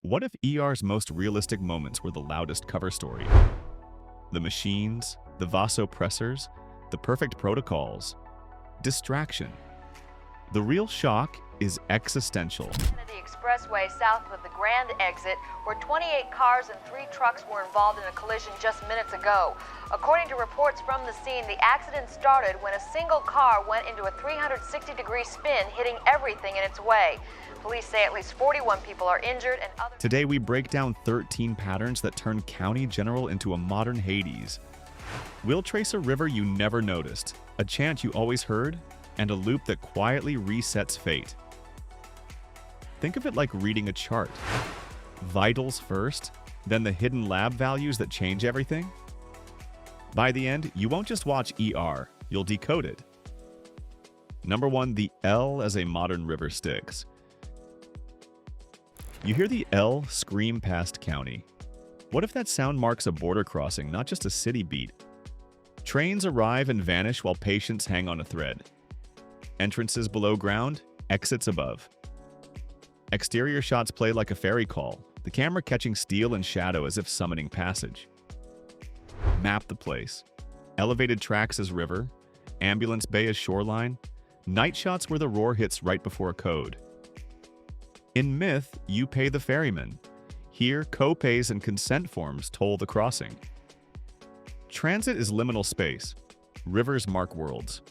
What if ER's most realistic moments were the loudest cover story? The machines, the vasopressors, the perfect protocols. Distraction. The real shock is existential. The expressway south of the Grand exit, where 28 cars and 3 trucks were involved in a collision just minutes ago. According to reports from the scene, the accident started when a single car went into a 360-degree spin, hitting everything in its way. Police say at least 41 people are injured and others... Today we break down 13 patterns that turn County General into a modern Hades. We'll trace a river you never noticed, a chant you always heard, and a loop that quietly resets fate. Think of it like reading a chart. Vitals first, then the hidden lab values that change everything. By the end, you won't just watch ER, you'll decode it. Number 1, the L as a modern river Styx. You hear the L scream past County. What if that sound marks a border crossing, not just a city beat? Trains arrive and vanish while patients hang on a thread. Entrances below ground, exits above. Exterior shots play like a ferry call, the camera catching steel and shadow as if summoning passage. Map the place. Elevated tracks as river, ambulance bay as shoreline, night shots where the roar hits right before a code. In myth, you pay the ferryman. Here, co-pays and consent forms toll the crossing. Transit is liminal space. Rivers mark worlds.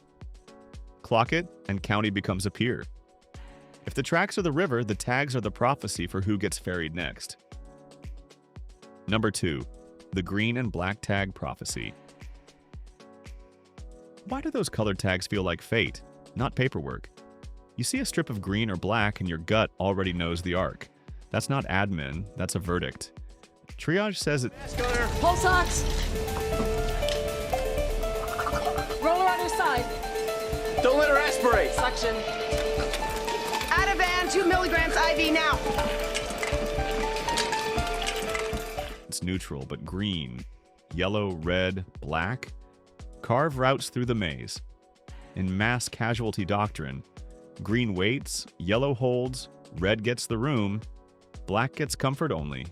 Clock it, and County becomes a pier. If the tracks are the river, the tags are the prophecy for who gets ferried next. Number 2, the green and black tag prophecy. Why do those colored tags feel like fate, not paperwork? You see a strip of green or black and your gut already knows the arc. That's not admin, that's a verdict. Triage says it... Pull socks! Roll her on her side. Don't let her aspirate. Suction. Ativan, 2 milligrams IV now. It's neutral, but green, yellow, red, black. Carve routes through the maze. In mass casualty doctrine, green waits, yellow holds, red gets the room, black gets comfort only.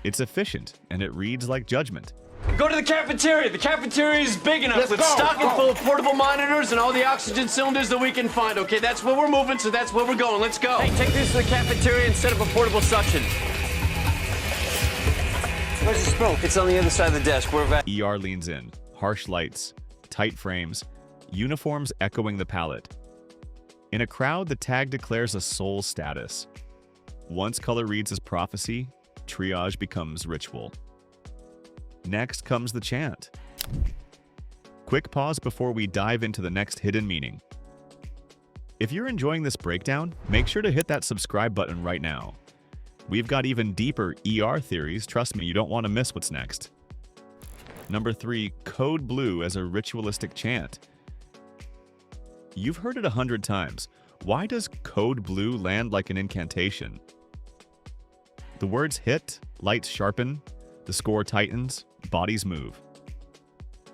It's efficient, and it reads like judgment. Go to the cafeteria. The cafeteria is big enough. Let's stock it full of portable monitors and all the oxygen cylinders that we can find, okay? That's where we're moving, so that's where we're going. Let's go. Hey, take this to the cafeteria and set up a portable suction. Where's the smoke? It's on the other side of the desk. We're back. ER leans in. Harsh lights, tight frames, uniforms echoing the palette. In a crowd, the tag declares a soul status. Once color reads as prophecy, triage becomes ritual. Next comes the chant. Quick pause before we dive into the next hidden meaning. If you're enjoying this breakdown, make sure to hit that subscribe button right now. We've got even deeper ER theories, trust me, you don't want to miss what's next. Number 3, Code Blue as a ritualistic chant. You've heard it 100 times. Why does Code Blue land like an incantation? The words hit, lights sharpen, the score tightens, bodies move.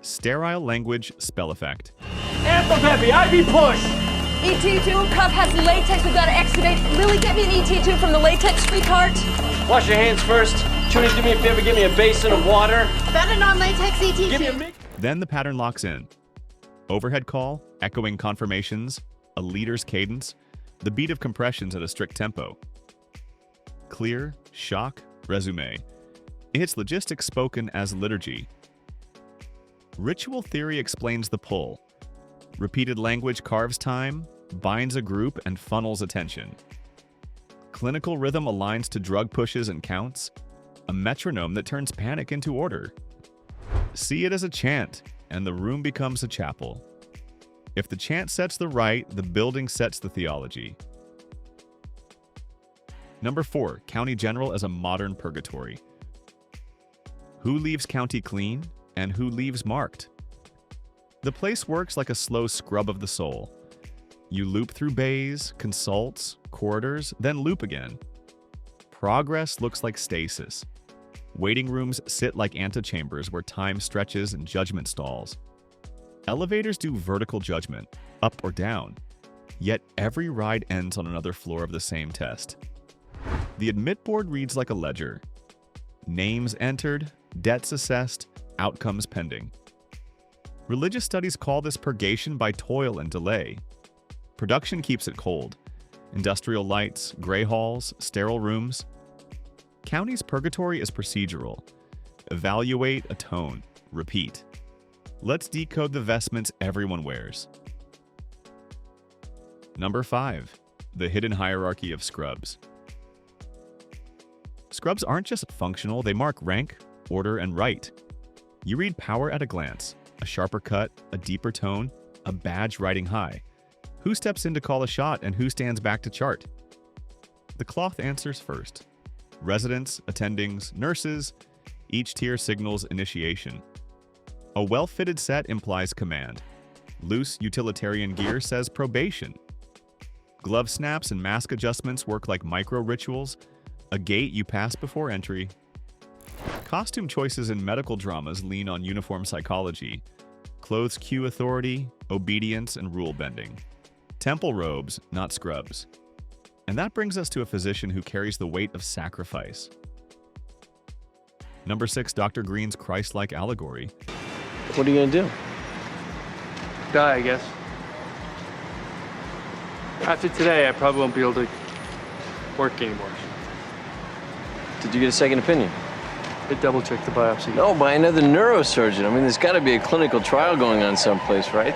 Sterile language spell effect. Anthem heavy, IV push! ET2, cup has latex, we've got to extubate. Lily, get me an ET2 from the latex-free cart. Wash your hands first. Junie, do me a favor, give me a basin of water. Found a non-latex ET2. Give me a mix. Then the pattern locks in. Overhead call, echoing confirmations, a leader's cadence, the beat of compressions at a strict tempo. Clear, shock, resume. It's logistics spoken as liturgy. Ritual theory explains the pull. Repeated language carves time, binds a group, and funnels attention. Clinical rhythm aligns to drug pushes and counts, a metronome that turns panic into order. See it as a chant, and the room becomes a chapel. If the chant sets the rite, the building sets the theology. Number 4, County General as a modern purgatory. Who leaves county clean, and who leaves marked? The place works like a slow scrub of the soul. You loop through bays, consults, corridors, then loop again. Progress looks like stasis. Waiting rooms sit like antechambers where time stretches and judgment stalls. Elevators do vertical judgment, up or down, yet every ride ends on another floor of the same test. The admit board reads like a ledger. Names entered, debts assessed, outcomes pending. Religious studies call this purgation by toil and delay. Production keeps it cold. Industrial lights, gray halls, sterile rooms. County's purgatory is procedural. Evaluate, atone, repeat. Let's decode the vestments everyone wears. Number 5. The hidden hierarchy of scrubs. Scrubs aren't just functional, they mark rank, order, and right. You read power at a glance, a sharper cut, a deeper tone, a badge riding high. Who steps in to call a shot and who stands back to chart? The cloth answers first. Residents, attendings, nurses, each tier signals initiation. A well-fitted set implies command. Loose utilitarian gear says probation. Glove snaps and mask adjustments work like micro-rituals, a gate you pass before entry. Costume choices in medical dramas lean on uniform psychology. Clothes cue authority, obedience, and rule-bending. Temple robes, not scrubs. And that brings us to a physician who carries the weight of sacrifice. Number 6, Dr. Green's Christ-like allegory. What are you gonna do? Die, I guess. After today, I probably won't be able to work anymore. Did you get a second opinion? They double-checked the biopsy. No, by another neurosurgeon. I mean, there's got to be a clinical trial going on someplace, right?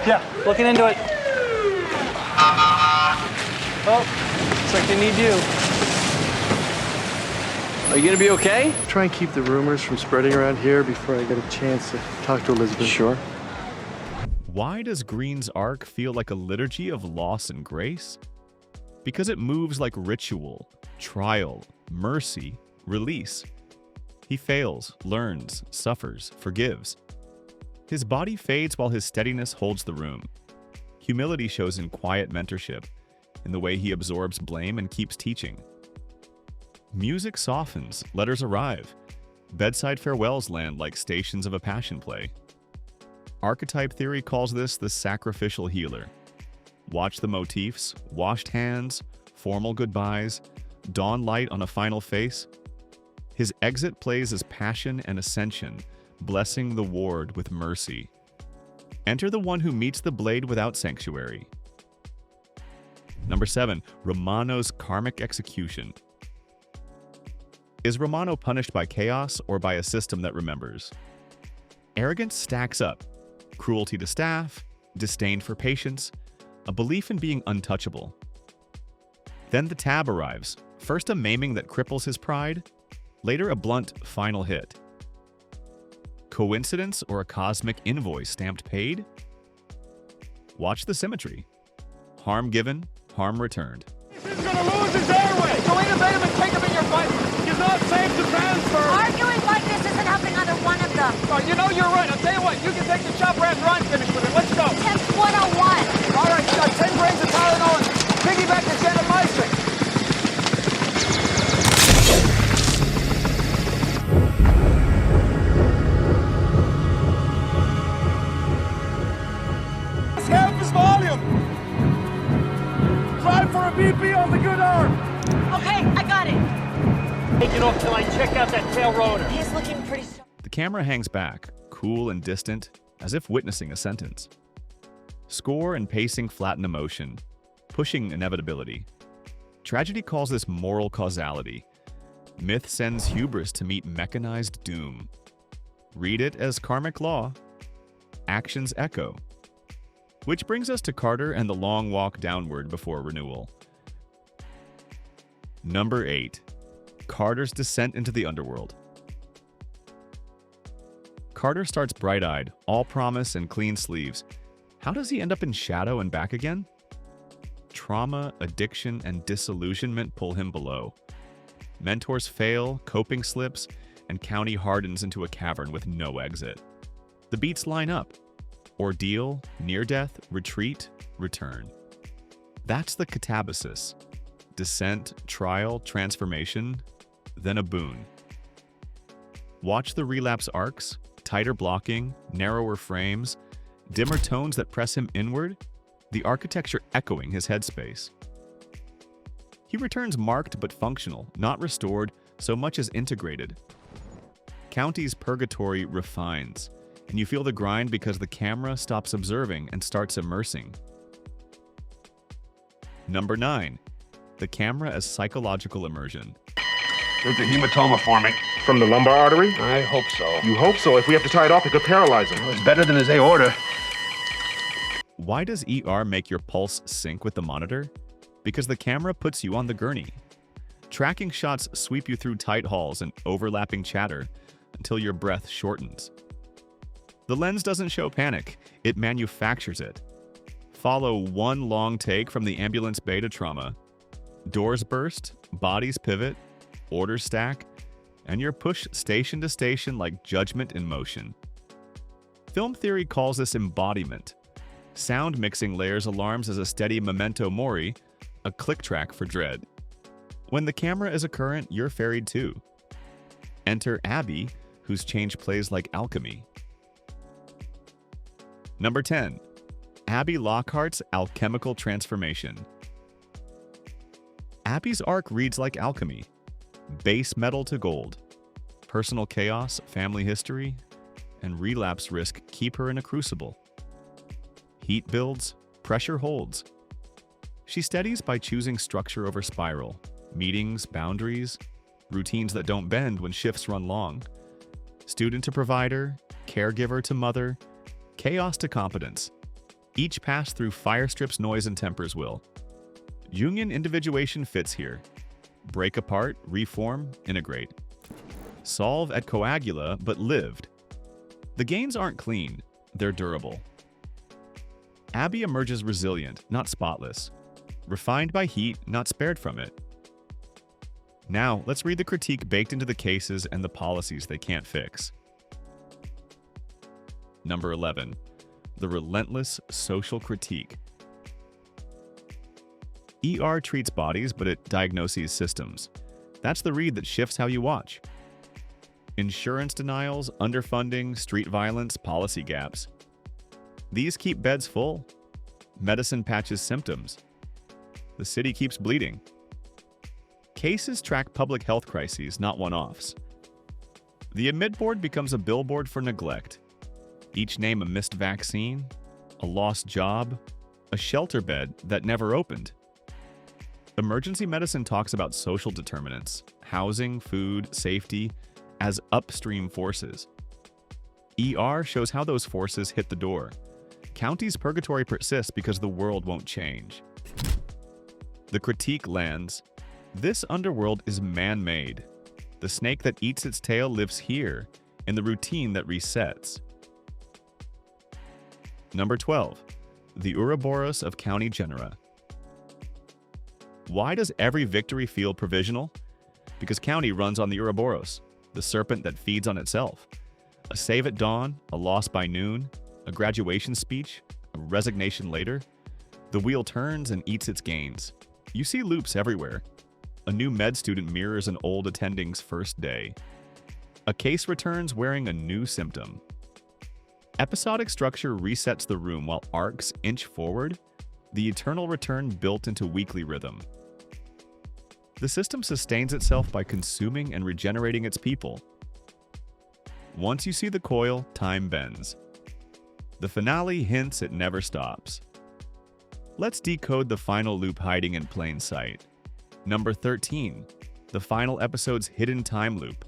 Yeah, looking into it. Oh, looks like they need you. Are you gonna be okay? Try and keep the rumors from spreading around here before I get a chance to talk to Elizabeth. Sure. Why does Green's arc feel like a liturgy of loss and grace? Because it moves like ritual, trial, mercy, release. He fails, learns, suffers, forgives. His body fades while his steadiness holds the room. Humility shows in quiet mentorship, in the way he absorbs blame and keeps teaching. Music softens, letters arrive. Bedside farewells land like stations of a passion play. Archetype theory calls this the sacrificial healer. Watch the motifs, washed hands, formal goodbyes, dawn light on a final face. His exit plays as passion and ascension, blessing the ward with mercy. Enter the one who meets the blade without sanctuary. Number 7, Romano's karmic execution. Is Romano punished by chaos or by a system that remembers? Arrogance stacks up. Cruelty to staff, disdain for patients, a belief in being untouchable. Then the tab arrives, first a maiming that cripples his pride, later a blunt final hit. Coincidence or a cosmic invoice stamped paid? Watch the symmetry. Harm given, harm returned. He's gonna lose his airway! So innovate him and take him in your fight! He's not safe to transfer! Arguing like this isn't helping either one of them. Oh, you know you're right. I'll tell you what, you can take the chopper after I'm finished with it. Let's go! Test 101. All right, 10 grains of Tylenol and piggyback to gentamicin. That's half his volume! Try for a BP on the good arm! Okay, I got it. Take it off till I check out that tail rotor. He's looking pretty The camera hangs back, cool and distant, as if witnessing a sentence. Score and pacing flatten emotion, pushing inevitability. Tragedy calls this moral causality. Myth sends hubris to meet mechanized doom. Read it as karmic law. Actions echo. Which brings us to Carter and the long walk downward before renewal. Number 8. Carter's descent into the underworld. Carter starts bright-eyed, all promise and clean sleeves. How does he end up in shadow and back again? Trauma, addiction, and disillusionment pull him below. Mentors fail, coping slips, and County hardens into a cavern with no exit. The beats line up. Ordeal, near-death, retreat, return. That's the catabasis. Descent, trial, transformation, then a boon. Watch the relapse arcs, tighter blocking, narrower frames, dimmer tones that press him inward, the architecture echoing his headspace. He returns marked but functional, not restored so much as integrated. County's purgatory refines, and you feel the grind because the camera stops observing and starts immersing. Number 9. The camera as psychological immersion. There's a hematoma forming. From the lumbar artery? I hope so. You hope so. If we have to tie it off, it could paralyze him. Well, it's better than his aorta. Why does ER make your pulse sync with the monitor? Because the camera puts you on the gurney. Tracking shots sweep you through tight halls and overlapping chatter until your breath shortens. The lens doesn't show panic, it manufactures it. Follow one long take from the ambulance bay to trauma. Doors burst, bodies pivot, orders stack, and you're pushed station to station like judgment in motion. Film theory calls this embodiment. Sound mixing layers alarms as a steady memento mori, a click track for dread. When the camera is a current, you're ferried too. Enter Abby, whose change plays like alchemy. Number 10. Abby Lockhart's alchemical transformation. Abby's arc reads like alchemy. Base metal to gold. Personal chaos, family history, and relapse risk keep her in a crucible. Heat builds, pressure holds. She steadies by choosing structure over spiral, meetings, boundaries, routines that don't bend when shifts run long. Student to provider, caregiver to mother, chaos to competence. Each pass through fire strips noise and tempers will. Jungian individuation fits here. Break apart, reform, integrate. Solve at coagula, but lived. The gains aren't clean, they're durable. Abby emerges resilient, not spotless. Refined by heat, not spared from it. Now, let's read the critique baked into the cases and the policies they can't fix. Number 11. The relentless social critique. ER treats bodies, but it diagnoses systems. That's the read that shifts how you watch. Insurance denials, underfunding, street violence, policy gaps. These keep beds full. Medicine patches symptoms. The city keeps bleeding. Cases track public health crises, not one-offs. The admit board becomes a billboard for neglect. Each name a missed vaccine, a lost job, a shelter bed that never opened. Emergency medicine talks about social determinants, housing, food, safety, as upstream forces. ER shows how those forces hit the door. County's purgatory persists because the world won't change. The critique lands. This underworld is man-made. The snake that eats its tail lives here, in the routine that resets. Number 12. The Ouroboros of County Genera. Why does every victory feel provisional? Because County runs on the Ouroboros, the serpent that feeds on itself. A save at dawn, a loss by noon, a graduation speech, a resignation later. The wheel turns and eats its gains. You see loops everywhere. A new med student mirrors an old attending's first day. A case returns wearing a new symptom. Episodic structure resets the room while arcs inch forward, the eternal return built into weekly rhythm. The system sustains itself by consuming and regenerating its people. Once you see the coil, time bends. The finale hints it never stops. Let's decode the final loop hiding in plain sight. Number 13. The final episode's hidden time loop.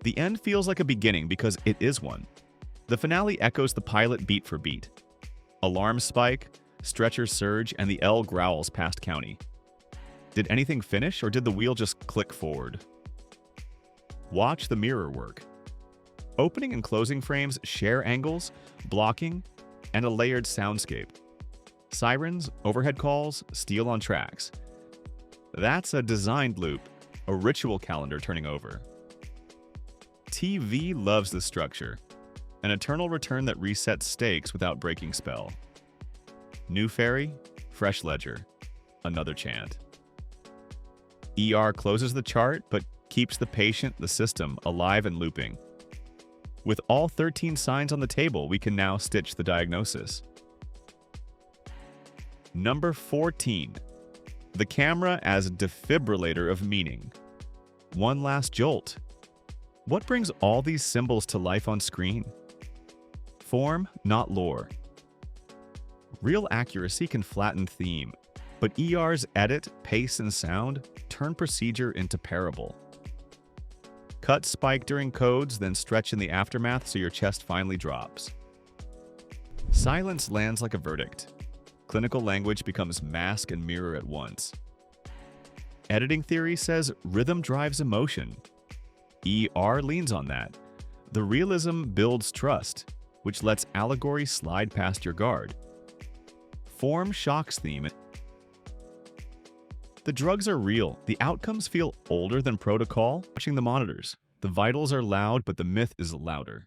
The end feels like a beginning because it is one. The finale echoes the pilot beat for beat. Alarms spike, stretchers surge, and the L growls past County. Did anything finish, or did the wheel just click forward? Watch the mirror work. Opening and closing frames share angles, blocking, and a layered soundscape. Sirens, overhead calls, steel on tracks. That's a designed loop, a ritual calendar turning over. TV loves the structure, an eternal return that resets stakes without breaking spell. New fairy, fresh ledger, another chant. ER closes the chart, but keeps the patient, the system, alive and looping. With all 13 signs on the table, we can now stitch the diagnosis. Number 14. The camera as defibrillator of meaning. One last jolt. What brings all these symbols to life on screen? Form, not lore. Real accuracy can flatten theme, but ER's edit, pace, and sound turn procedure into parable. Cuts spike during codes, then stretch in the aftermath so your chest finally drops. Silence lands like a verdict. Clinical language becomes mask and mirror at once. Editing theory says rhythm drives emotion. ER leans on that. The realism builds trust, which lets allegory slide past your guard. Form shocks theme. The drugs are real. The outcomes feel older than protocol. Watching the monitors. The vitals are loud, but the myth is louder.